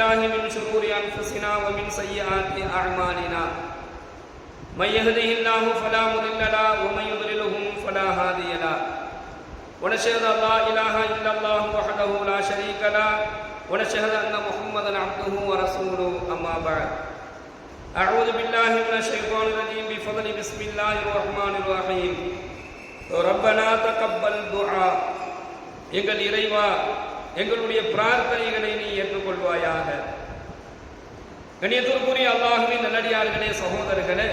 بالله من شرور أنفسنا ومن سيئات أعمالنا من يهده الله فلا مضل له ومن يضلله فلا هادي له ونشهد أن لا إله إلا الله وحده لا شريك له ونشهد أن محمدا عبده ورسوله أما بعد أعوذ بالله من الشيطان الرجيم بفضل بسم الله الرحمن الرحيم ربنا تقبل دعاء எங்கள் இறைவா எங்களுடைய பிரார்த்தனைகளை நீ ஏற்றுக்கொள்வாயாக. கண்ணியத்திற்குரிய அல்லாஹ்வின் நல்லடியார்களே, சகோதரர்களே,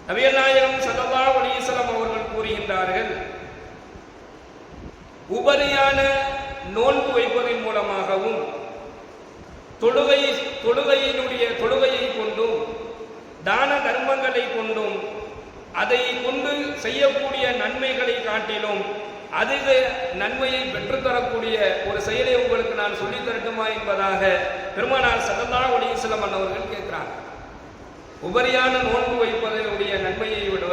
நபிகள் நாயகம் ஸல்லல்லாஹு அலைஹி வஸல்லம் அவர்கள் கூறுகின்றார்கள், உபரியான நோன்பு வைப்பதன் மூலமாகவும் தொழுகையை கொண்டும் தான தர்மங்களை கொண்டும் அதை கொண்டு செய்யக்கூடிய நன்மைகளை காட்டிலும் அதிக நன்மையை பெற்றுத்தரக்கூடிய ஒரு செயலை உங்களுக்கு நான் சொல்லித் தரட்டுமா என்பதாக பெருமானார் ஸல்லல்லாஹு அலைஹி வஸல்லம் அவர்கள் கேட்கிறாங்க. உபரியான நோன்பு வைப்பதனுடைய நன்மையை விட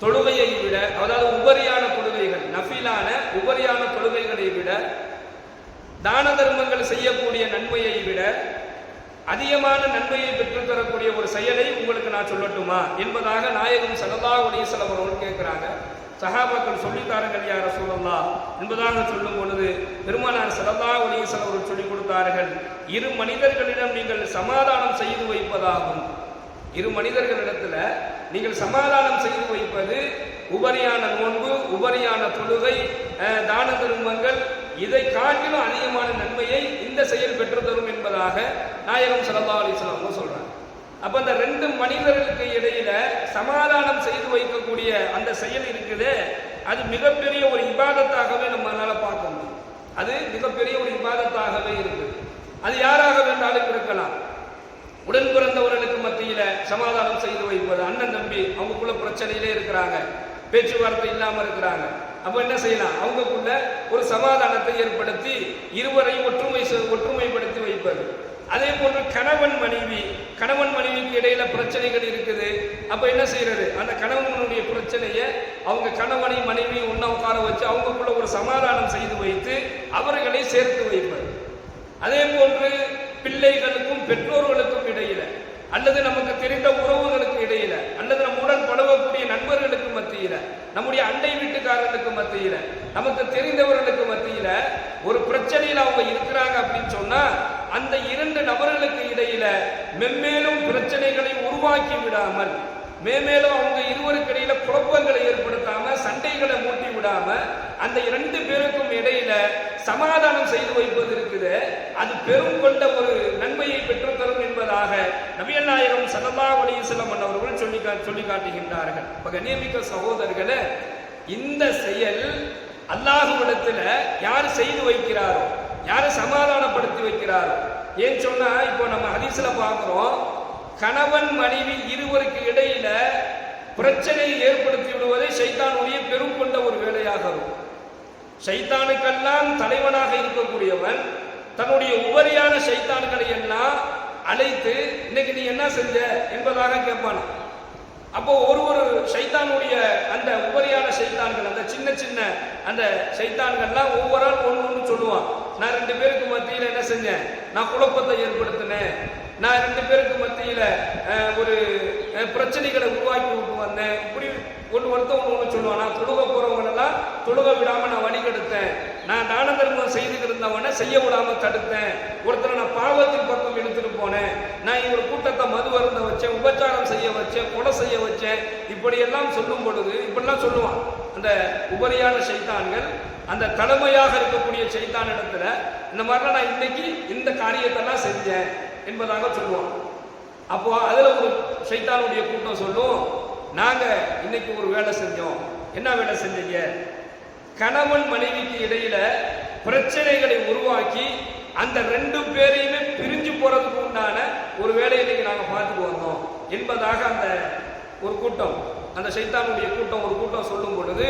தொழுகையை விட, அதாவது உபரியான தொழுகைகள், நஃபிலான உபரியான தொழுகைகளை விட, தான தர்மங்கள் செய்யக்கூடிய நன்மையை விட அதிகமான நன்மையை பெற்றுத்தரக்கூடிய ஒரு செயலை உங்களுக்கு நான் சொல்லட்டுமா என்பதாக நாயகம் ஸல்லல்லாஹு அலைஹி வஸல்லம் அவர்கள் கேட்கிறாங்க. சஹாபாக்கள் சொல்லித்தார்கள் யா ரசூலல்லாஹ் என்பதாக சொல்லும் பொழுது பெருமானார் ஸல்லல்லாஹு அலைஹி வஸல்லம் அவர்கள் சொல்லிக் கொடுத்தார்கள், இரு மனிதர்களிடம் நீங்கள் சமாதானம் செய்து வைப்பதாகும். இரு மனிதர்களிடத்துல நீங்கள் சமாதானம் செய்து வைப்பது உபரியான நோன்பு, உபரியான தொழுகை, தான தர்மங்கள், இதை காட்டிலும் அதிகமான நன்மையை இந்த செயல் பெற்றுத்தரும் என்பதாக நாயகம் ஸல்லல்லாஹு அலைஹி வஸல்லம் சொல்றாங்க. அப்ப அந்த ரெண்டு மனிதர்களுக்கு இடையில சமாதானம் செய்து வைக்கக்கூடிய அந்த செயல் இருக்குது, அது மிகப்பெரிய ஒரு இபாதத்தாகவே நம்மளால பார்க்க முடியும். அது மிகப்பெரிய ஒரு இபாதத்தாகவே இருக்குது. அது யாராக வேண்டாலும் இருக்கலாம். உடன் பிறந்தவர்களுக்கு மத்தியில சமாதானம் செய்து வைப்பது, அண்ணன் தம்பி அவங்களுக்குள்ள பிரச்சனையிலே இருக்கிறாங்க, பேச்சுவார்த்தை இல்லாம இருக்கிறாங்க, அப்ப என்ன செய்யலாம், அவங்களுக்குள்ள ஒரு சமாதானத்தை ஏற்படுத்தி இருவரையும் ஒற்றுமைப்படுத்தி வைப்பது. அதே போன்று கணவன் மனைவிக்கு இடையில பிரச்சனைகள் இருக்குது, அப்ப என்ன செய்யறது, அந்த கணவனுடைய பிரச்சனையை அவங்க கணவனை மனைவி ஒன்னா உட்கார வச்சு அவங்களுக்குள்ள ஒரு சமாதானம் செய்து வைத்து அவர்களை சேர்த்து வைப்பது. அதே போன்று பிள்ளைகளுக்கும் பெற்றோர்களுக்கும் இடையில, அல்லது நமக்கு தெரிந்த உறவுகளுக்கு இடையில, அல்லது நம்முடன் பழகக்கூடிய நண்பர்களுக்கு மத்தியில, நம்முடைய அண்டை வீட்டுக்காரர்களுக்கு மத்தியில, நமக்கு தெரிந்தவர்களுக்கு மத்தியில ஒரு பிரச்சனையில் அவங்க இருக்கிறாங்க அப்படின்னு சொன்னா அந்த இரண்டு நபர்களுக்கு இடையில மென்மேலும் பிரச்சனைகளை உருவாக்கி விடாமல், மேலும் அவங்க இருவருக்கு இடையில குழப்பங்களை ஏற்படுத்தாம, சண்டைகளை மூட்டி விடாம, அந்த இரண்டு பேருக்கும் இடையில சமாதானம் செய்து வைப்பது இருக்குது, அது பெரும் கொண்ட ஒரு நன்மையை பெற்றுத்தரும் என்பதாக நபிகள் நாயகம் ஸல்லல்லாஹு அலைஹி வஸல்லம் அவர்கள் சொல்லி காட்டுகின்றார்கள். கண்ணியமிக்க சகோதரர்களே, இந்த செயல் அல்லாஹ்விடத்துல யார் செய்து வைக்கிறாரோ, யாரை சமாதானப்படுத்தி வைக்கிறாரோ, ஏன் சொன்னா இப்போ நம்ம ஹதீஸ்ல பார்க்கிறோம், கணவன் மனைவி இருவருக்கு இடையில பிரச்சனையை ஏற்படுத்தி விடுவதை ஷைத்தானுடைய பெரும் கொண்ட ஒரு வேலையாக இருக்கும். ஷைத்தானுக்கெல்லாம் தலைவனாக இருக்கக்கூடியவன் தன்னுடைய உபரியான ஷைத்தான்களை எல்லாம் அழைத்து இன்னைக்கு நீ என்ன செஞ்ச என்பதாக கேட்பானா. அப்போ ஒரு ஷைத்தானுடைய அந்த உபரியான ஷைத்தான்கள், அந்த சின்ன சின்ன அந்த ஷைத்தான்கள்லாம் ஒவ்வொரு ஆள் ஒன்று சொல்லுவான். நான் ரெண்டு பேருக்கு மத்தியில என்ன செஞ்சேன், நான் குழப்பத்தை ஏற்படுத்தினேன், நான் ரெண்டு பேருக்கு மத்தியில ஒரு பிரச்சனைகளை உருவாக்கி விட்டு வந்தேன், இப்படி ஒருத்தவங்க சொல்லுவான். நான் தொழுக போறவங்களெல்லாம் தொழுக விடாம நான் வழிகெடுத்தேன், நான் தான தர்மம் செய்துட்டு இருந்தவனை செய்ய விடாம தடுத்தேன், ஒருத்தரை நான் பாவத்தின் பக்கம் எடுத்துட்டு போனேன், நான் ஒரு கூட்டத்தை மது அருந்த வச்சேன், உபச்சாரம் செய்ய வச்சேன், கொலை செய்ய வச்சேன், இப்படி எல்லாம் சொல்லும் பொழுது இப்படிலாம் சொல்லுவான். அந்த உபரியான ஷைத்தான்கள், அந்த தலைமையாக இருக்கக்கூடிய ஷைத்தான் இடத்துல இந்த மாதிரிலாம் நான் இன்னைக்கு இந்த காரியத்தெல்லாம் செஞ்சேன் என்பதாக சொல்லுவான். அப்போ அதுல ஒரு ஷைத்தானுடைய கூட்டம் சொல்லும், நாங்க இன்னைக்கு ஒரு வேலை செஞ்சோம். என்ன வேலை செஞ்சீங்க, கணவன் மனைவிக்கு இடையில பிரச்சனைகளை உருவாக்கி அந்த ரெண்டு பேரையுமே பிரிஞ்சு போறதுக்கு உண்டான ஒரு வேலையை இன்னைக்கு நாங்க பார்த்துட்டு வந்தோம் என்பதாக அந்த ஒரு கூட்டம், அந்த ஷைத்தானுடைய கூட்டம் ஒரு கூட்டம் சொல்லும் பொழுது,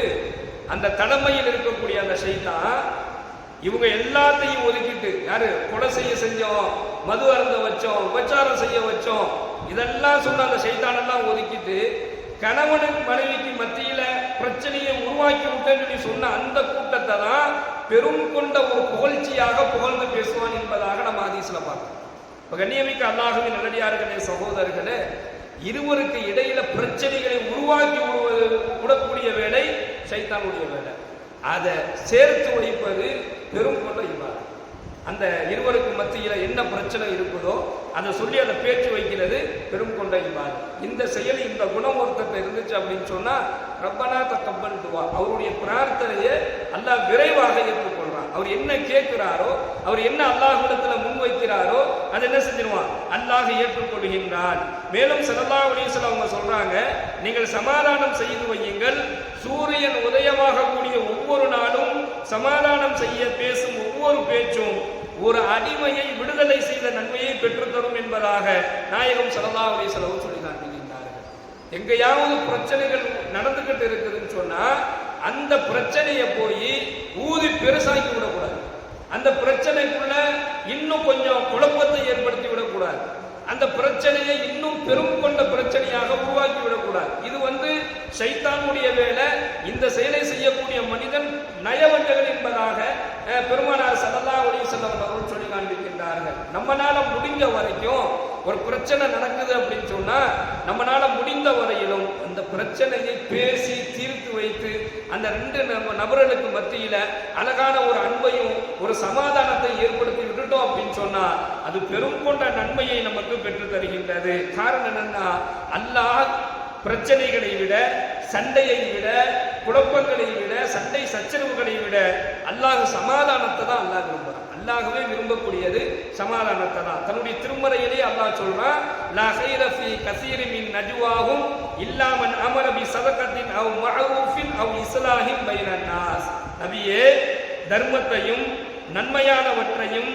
அந்த தலைமையில் இருக்கக்கூடிய அந்த ஷைத்தான் இவங்க எல்லாத்தையும் ஒதுக்கிட்டு, யாரு கொலை செய்ய செஞ்சோம், மது அருந்த வச்சோம், உபச்சாரம் செய்ய வச்சோம், இதெல்லாம் சொன்ன அந்த ஷைத்தானெல்லாம் ஒதுக்கிட்டு கணவனுக்கு மனைவிக்கு மத்தியில பிரச்சனையை உருவாக்கி விட்டேன்னு சொன்ன அந்த கூட்டத்தை தான் பெரும் கொண்ட ஒரு புகழ்ச்சியாக புகழ்ந்து பேசுவான் என்பதாக நம்ம கண்ணியமிக்க அல்லாஹ்வின் நல்லடியார்களே, சகோதரர்களே, இருவருக்கு இடையில பிரச்சனைகளை உருவாக்கி விடக்கூடிய வேலை ஷைத்தானுடைய வேலை. அதை சேர்த்து வைப்பது பெரும் கொண்ட இபாதத். அந்த இருவருக்கு மத்தியில என்ன பிரச்சனை இருக்குதோ அதை சொல்லி அதை பேச்சு வைக்கிறது பெரும் கொண்ட இபாதத். இந்த செயல், இந்த குணம் ஒருத்தர் இருந்துச்சு அப்படின்னு சொன்னா ரப்பனா தக்கபல் துவா, அவருடைய பிரார்த்தனையை அல்லாஹ் விரைவாக ஏற்றுக்கொள்றான். அவர் என்ன கேட்கிறாரோ, அவர் என்ன அல்லாஹ்விடத்துல முன்வைக்கிறாரோ அதை என்ன செஞ்சிருவான், அல்லாஹ் ஏற்றுக்கொள்கின்றான். மேலும் ஸல்லல்லாஹு அலைஹி வஸல்லம் அவங்க சொல்றாங்க, நீங்கள் சமாதானம் செய்து வையுங்கள், சூரியன் உதயமாக கூடிய ஒவ்வொரு நாளும் சமாதானம் செய்ய பேசும் ஒவ்வொரு பேச்சும் ஒரு அடிமையை விடுதலை செய்த நன்மையை பெற்றுத்தரும் என்பதாக நாயகம் ஸல்லல்லாஹு அலைஹி வஸல்லம் சொல்லி காட்டுகின்றார்கள். எங்கேயாவது பிரச்சனைகள் நடந்துகிட்டு இருக்குதுன்னு சொன்னா அந்த பிரச்சனையை போய் ஊதி பெருசாக்கி விடக்கூடாது. அந்த பிரச்சனைக்குள்ள இன்னும் கொஞ்சம் குழப்பத்தை ஏற்படுத்தி விடக்கூடாது. அந்த பிரச்சனையை இன்னும் பெரும் கொண்ட பிரச்சனையாக உருவாக்கி விடக்கூடாது. இது ஷைத்தானுடைய வேலை. இந்த செயலை செய்யக்கூடிய மனிதன் நயவஞ்சகன் என்பதாக பெருமானார் ஸல்லல்லாஹு அலைஹி வஸல்லம் அவர்கள் சொல்லி காண்பிக்கின்றார்கள். நம்மனால முடிஞ்ச வரைக்கும் ஒரு பிரச்சனை நடக்குது அப்படின்னு சொன்னா நம்மனால முடிந்த வரையிலும் அந்த பிரச்சனையை பேசி தீர்த்து வைத்து அந்த ரெண்டு நபர்களுக்கு மத்தியில அழகான ஒரு அன்பையும் ஒரு சமாதானத்தை ஏற்படுத்தி விட்டுட்டோம் அப்படின்னு சொன்னா அது பெரும் கொண்ட நன்மையை நமக்கு பெற்று தருகின்றது. காரணம் என்னன்னா, அல்லாஹ் பிரச்சனைகளை விட, சண்டையை விட, குழப்பங்களை விட, சண்டை சச்சரவுகளை விட அல்லாஹ் சமாதானத்தை தான் அல்லாஹ் விரும்புறான். அல்லாஹ்வே விரும்பக்கூடியது சமாதானத்தை தான். தன்னுடைய திருமறையிலே அல்லாஹ் சொல்றான், லா கைர ஃபீ கஸீரின் மின் நஜ்வாஹும் இல்லா மன் அமர பி ஸதகத்தின் அவ் மஅரூஃபின் அவ் இஸ்லாஹின் பைனன் நாஸ். நபியே, தர்மத்தையும் நன்மையானவற்றையும்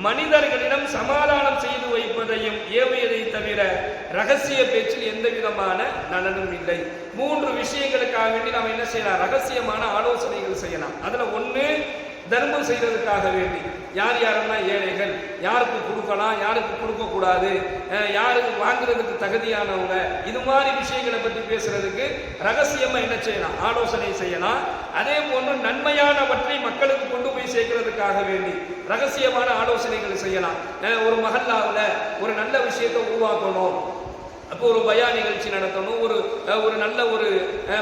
மனிதர்களிடம் சமாதானம் செய்து வைப்பதையும் ஏவியதை தவிர ரகசிய பேச்சில் எந்த விதமான நலனும் இல்லை. 3 விஷயங்களுக்காக வேண்டி நாம் என்ன செய்யலாம்? ரகசியமான ஆலோசனைகள் செய்யலாம். அதுல ஒண்ணு, தர்மம் செய்வதற்காக வேண்டி யார் யாரெல்லாம் ஏழைகள், யாருக்கு கொடுக்கலாம், யாருக்கு கொடுக்க கூடாது, யாருக்கு வாங்குறதுக்கு தகுதியானவங்க, இது மாதிரி விஷயங்களை பற்றி பேசுறதுக்கு ரகசியமா என்ன செய்யலாம்? ஆலோசனை செய்யலாம். அதே போன்று நன்மையானவற்றை மக்களுக்கு கொண்டு போய் சேர்க்கிறதுக்காக வேண்டி ரகசியமான ஆலோசனைகள் செய்யலாம். ஒரு மஹல்லாவில் ஒரு நல்ல விஷயத்தை உருவாக்கணும், அப்போ ஒரு பயா நிகழ்ச்சி நடத்தணும், ஒரு நல்ல ஒரு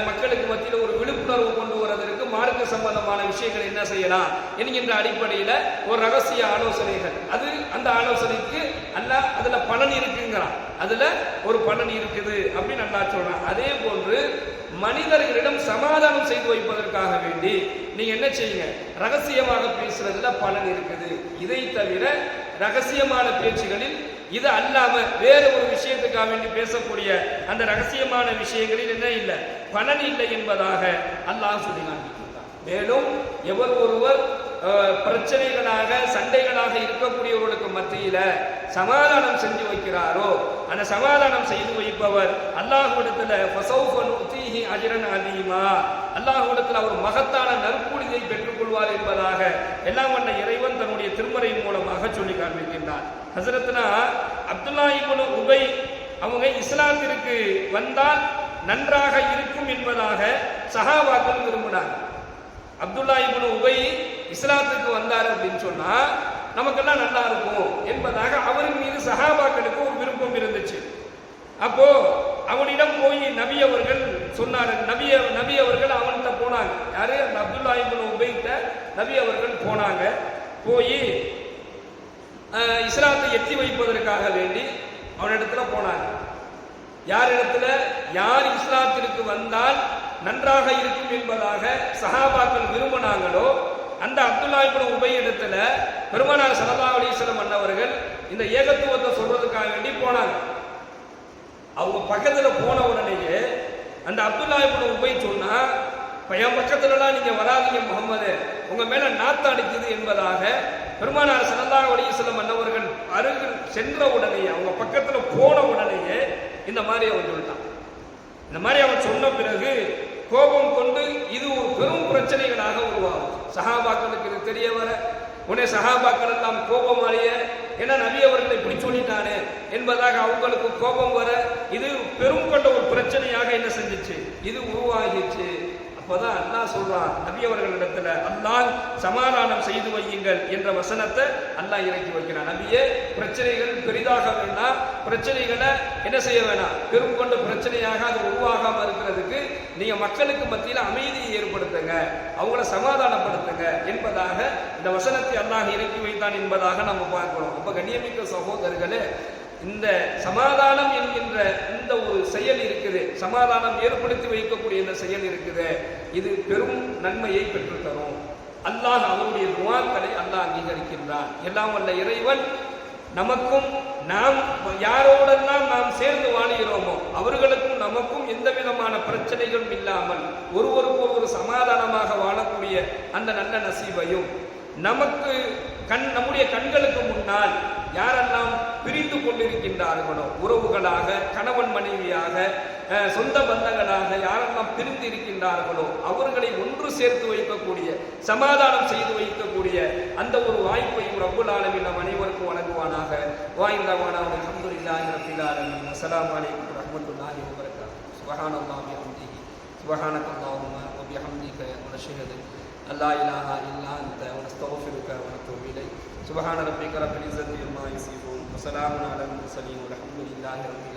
மக்களுக்கு மத்தியில் ஒரு விழிப்புணர்வு கொண்டு வருவதற்கு மார்க்க சம்பந்தமான விஷயங்கள் என்ன செய்யலாம் என்கின்ற அடிப்படையில் ஒரு ரகசிய ஆலோசனைகள். அது அந்த ஆலோசனைக்கு அல்லாஹ் அதுல பலன் இருக்குங்கிறான். அதுல ஒரு பலன் இருக்குது அப்படின்னு அல்லாஹ் சொல்றான். அதே போன்று மனிதர்களிடம் சமாதானம் செய்து வைப்பதற்காக வேண்டி நீங்க என்ன செய்யுங்க? ரகசியமாக பேசுறதுல பலன் இருக்குது. இதை தவிர ரகசியமான பேச்சுகளில் இது அல்லாம வேற ஒரு விஷயத்துக்காக வேண்டி பேசக்கூடிய அந்த ரகசியமான விஷயங்களில் என்ன இல்லை? பலன் இல்லை என்பதாக அல்லாஹ் சொல்லி காண்பிக்கின்றான். மேலும் எவர் ஒருவர் பிரச்சனைகளாக சண்டைகளாக இருக்கக்கூடியவர்களுக்கு மத்தியில சமாதானம் செஞ்சு வைக்கிறாரோ, அந்த சமாதானம் செய்து வைப்பவர் அல்லாஹ்விடத்துல ஃபஸௌஃப நுதீஹி அஜ்ரன் அலீமா, அல்லாஹ்விடத்துல அவர் மகத்தான நற்கூலியை பெற்றுக் கொள்வார் என்பதாக எல்லாம் வல்ல இறைவன் தன்னுடைய திருமறையின் மூலமாக சொல்லி காண்பிக்கின்றார். ஹஸரத்னா அப்துல்லா இப்னு உபை அவங்க இஸ்லாத்திற்கு வந்தால் நன்றாக இருக்கும் என்பதாக சஹாபாக்கள் விரும்பினாங்க. அப்துல்லா இப்னு உபை இஸ்லாத்துக்கு வந்தார் அப்படின்னு சொன்னா நமக்கெல்லாம் நல்லா இருக்கும் என்பதாக அவரின் மீது சஹாபாக்களுக்கு ஒரு விருப்பம் இருந்துச்சு. அப்போ அவனிடம் போய் நபி அவர்கள் சொன்னார். நபி அவர்கள் அவன்கிட்ட போனாங்க. யாரு? அந்த அப்துல்லா இப்னு உபைட்ட நபி அவர்கள் போனாங்க. போய் இஸ்லாத்தை எத்தி வைப்பதற்காக வேண்டி அவனிடத்துல போனாங்க. யார் இடத்துல? யார் இஸ்லாத்திற்கு வந்தால் நன்றாக இருக்கும் என்பதாக சஹாபாக்கள் விரும்பினாங்களோ அந்த அப்துல்லா இப்னு உபை இடத்துல பெருமானார் ஸல்லல்லாஹு அலைஹி வஸல்லம் அன்னவர்கள் இந்த ஏகத்துவத்தை சொல்றதுக்காக வேண்டி போனாங்க. அவங்க பக்கத்துல போன உடனேயே அந்த அப்துல்லா இப்னு உபை சொன்னா, என் பக்கத்துலலாம் நீங்க வராதீங்க முகமது, உங்க மேல நாத்து அடிக்குது என்பதாக பெருமானார் ஸல்லல்லாஹு அலைஹி வஸல்லம் அன்னவர்கள் அருகில் சென்ற உடனேயே, அவங்க பக்கத்துல போன உடனேயே இந்த மாதிரி அவன் சொல்லிட்டான். இந்த மாதிரி அவன் சொன்ன பிறகு கோபம் கொண்டு இது ஒரு பெரும் பிரச்சனைகளாக உருவாகும். சஹாபாக்களுக்கு இது தெரிய வர உடனே சஹாபாக்கள் எல்லாம் கோபம் அடைய, ஏன்னா நபி அவர்களை இப்படி சொல்லிட்டானே என்பதாக அவங்களுக்கு கோபம் வர இது பெரும் கொண்ட ஒரு பிரச்சனையாக என்ன செஞ்சிச்சு? இது உருவாகிச்சு. அப்ப அப்பதான் அல்லாஹ் சொல்றான் நபி அவர்களிடத்துல, அல்லாஹ் சமாதானம் செய்து வையுங்கள் என்ற வசனத்தை அல்லாஹ் இறக்கி வைக்கிறான். நபியே, பிரச்சனைகள் பெரிதாக வேண்டாம், பிரச்சனைகளை என்ன செய்ய வேணாம், பெரும் கொண்ட பிரச்சனையாக அது உருவாகாம இருக்கிறதுக்கு நீங்க மக்களுக்கு மத்தியில் அமைதியை ஏற்படுத்துங்க, அவங்கள சமாதானப்படுத்துங்க என்பதாக இந்த வசனத்தை அல்லாஹ் இறக்கி வைத்தான் என்பதாக நம்ம பார்க்கிறோம். அப்ப கண்ணியமிக்க சகோதரர்களே, இந்த சமாதானம் என்கின்ற இந்த ஒரு செயல் இருக்குது, சமாதானம் ஏற்படுத்தி வைக்கக்கூடிய இந்த செயல் இருக்குது, இது பெரும் நன்மையை பெற்றுத்தரும். அல்லாஹ் அவருடைய துஆக்களை அல்லாஹ் அங்கீகரிக்கின்றான். எல்லாம் வல்ல இறைவன் நமக்கும் நாம் யாரோடெல்லாம் நாம் சேர்ந்து வாழ்கிறோமோ அவர்களுக்கும் நமக்கும் எந்த விதமான பிரச்சனைகளும் இல்லாமல் ஒருவருக்கு ஒரு சமாதானமாக வாழக்கூடிய அந்த நல்ல நசீபையும், நமக்கு நம்முடைய கண்களுக்கு முன்னால் யாரெல்லாம் பிரிந்து கொண்டிருக்கின்றார்களோ, உறவுகளாக, கணவன் மனைவியாக, சொந்த பந்தங்களாக யாரெல்லாம் பிரிந்து இருக்கின்றார்களோ அவர்களை ஒன்று சேர்த்து வைக்கக்கூடிய, சமாதானம் செய்து வைக்கக்கூடிய அந்த ஒரு வாய்ப்பையும் ரப்புல் ஆலமீன் நம் அனைவருக்கும் வழங்குவானாக. வாய்ந்தவானாக அல்ஹம்துலில்லாஹி ரப்பில் ஆலமீன். அஸ்ஸலாமு அலைக்கும் வரஹ்மத்துல்லாஹி வபரகாத்துஹு. சுப்ஹானல்லாஹி வபிஹம்திஹி சுப்ஹானக்கல்லாஹும்ம வபிஹம்திக வனஷ்ஹது அல்லா இலாஹா இல்லா அன்த வனஸ்தக்ஃபிருக வனதூபு இலைக். சுப்ஹான ரப்பிக ரப்பில் இஸ்ஸத்தி அம்மா யசிஃபூன் வஸலாமுன் அலல் முர்ஸலீன் வல்ஹம்துலில்லாஹி ரப்பில்